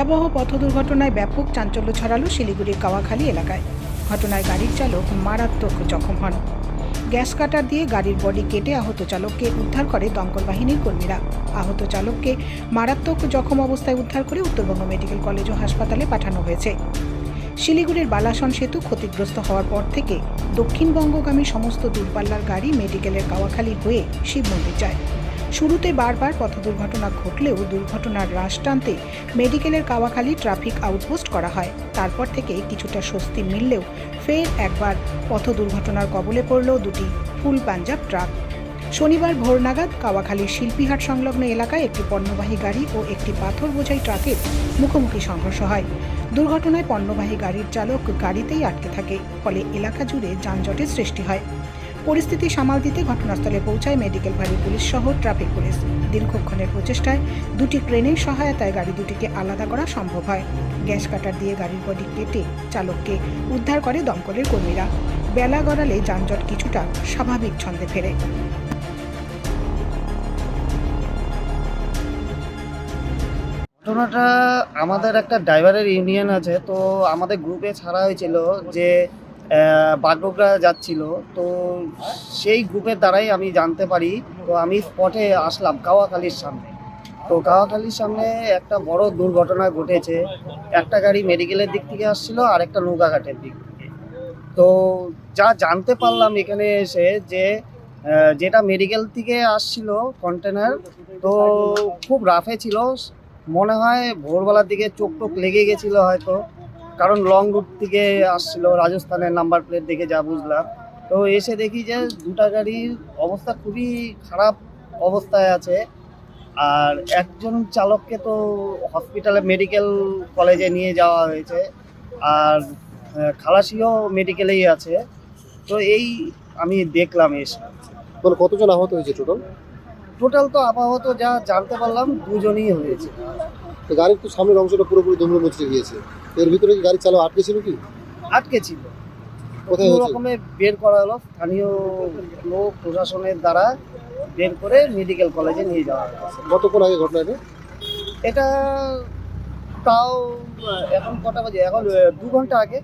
ভয়াবহ পথ দুর্ঘটনায় ব্যাপক চাঞ্চল্য ছড়ালো শিলিগুড়ির কাওয়াখালী এলাকায়। ঘটনায় গাড়ির চালক মারাত্মক জখম হন। গ্যাস কাটার দিয়ে গাড়ির বডি কেটে আহত চালককে উদ্ধার করে দমকল বাহিনীর কর্মীরা। আহত চালককে মারাত্মক জখম অবস্থায় উদ্ধার করে উত্তরবঙ্গ মেডিকেল কলেজ ও হাসপাতালে পাঠানো হয়েছে। শিলিগুড়ির বালাসন সেতু ক্ষতিগ্রস্ত হওয়ার পর থেকে দক্ষিণবঙ্গগামী সমস্ত দূরপাল্লার গাড়ি মেডিকেলের কাওয়াখালী হয়ে শিব মন্দির যায়। শুরুতে বারবার পথ দুর্ঘটনা ঘটলেও দুর্ঘটনার হ্রাস টানতে মেডিকেলের কাওয়াখালী ট্রাফিক আউটপোস্ট করা হয়। তারপর থেকে কিছুটা স্বস্তি মিললেও ফের একবার পথ দুর্ঘটনার কবলে পড়ল দুটি ফুল পাঞ্জাব ট্রাক। শনিবার ভোর নাগাদ কাওয়াখালীর শিল্পীহাট সংলগ্ন এলাকায় একটি পণ্যবাহী গাড়ি ও একটি পাথর বোঝাই ট্রাকের মুখোমুখি সংঘর্ষ হয়। দুর্ঘটনায় পণ্যবাহী গাড়ির চালক গাড়িতেই আটকে থাকে, ফলে এলাকা জুড়ে যানজটের সৃষ্টি হয়। পরিস্থিতি সামাল দিতে ঘটনাস্থলে পৌঁছায় মেডিকেল ফাঁড়ি পুলিশ সহ ট্রাফিক পুলিশ। দীর্ঘক্ষণের প্রচেষ্টায় দুটি ক্রেনের সহায়তায় গাড়ি দুটিকে আলাদা করা সম্ভব হয়। গ্যাস কাটার দিয়ে গাড়ির বডি কেটে চালককে উদ্ধার করে দমকলের কর্মীরা। বেলা গড়ালে যানজট কিছুটা স্বাভাবিক ছন্দে ফেরে। ঘটনাটা আমাদের একটা ড্রাইভারের ইউনিয়ন আছে, তো আমাদের গ্রুপে ছাড়া হয়েছিল যে বাগডোগরা যাচ্ছিল, তো সেই গ্রুপের দ্বারাই আমি জানতে পারি। তো আমি স্পটে আসলাম কাওয়াখালীর সামনে। তো কাওয়াখালীর সামনে একটা বড় দুর্ঘটনা ঘটেছে। একটা গাড়ি মেডিকেলের দিক থেকে আসছিল আর একটা নৌকাঘাটের দিক থেকে। তো যা জানতে পারলাম এখানে এসে যে যেটা মেডিকেল থেকে আসছিল কন্টেনার, তো খুব রাফে ছিল। মনে হয় ভোরবেলার দিকে চোখ টোক লেগে গেছিল হয়তো, কারণ লং রুট থেকে আসছিল, রাজস্থানের নাম্বার প্লেট দেখে যা বুঝলাম। তো এসে দেখি যে দুটা গাড়ির অবস্থা খুবই খারাপ অবস্থায় আছে। আর একজন চালককে তো হসপিটালে মেডিকেল কলেজে নিয়ে যাওয়া হয়েছে, আর খালাসিও মেডিকেলেই আছে। তো এই আমি দেখলাম এসে। মানে কতজন আহত হয়েছে টোটাল তো আপাতত যা জানতে পারলাম দুজনই হয়েছে। তো গাড়ির তো সামনের অংশটা পুরোপুরি দুমড়ে মুচড়ে গিয়েছে। এর ভিতরে কি গাড়ি চালক আটকে ছিল কি? আটকে ছিল। কোথায় কোনো হয়েছে? রকমে বের করা হলো, স্থানীয় লোক প্রশাসনের দ্বারা বের করে মেডিকেল কলেজে নিয়ে যাওয়া হয়েছে। কতক্ষণ আগে ঘটনা এটা? এটা তাও এখন কটা বাজে, এখন 2 ঘন্টা আগে।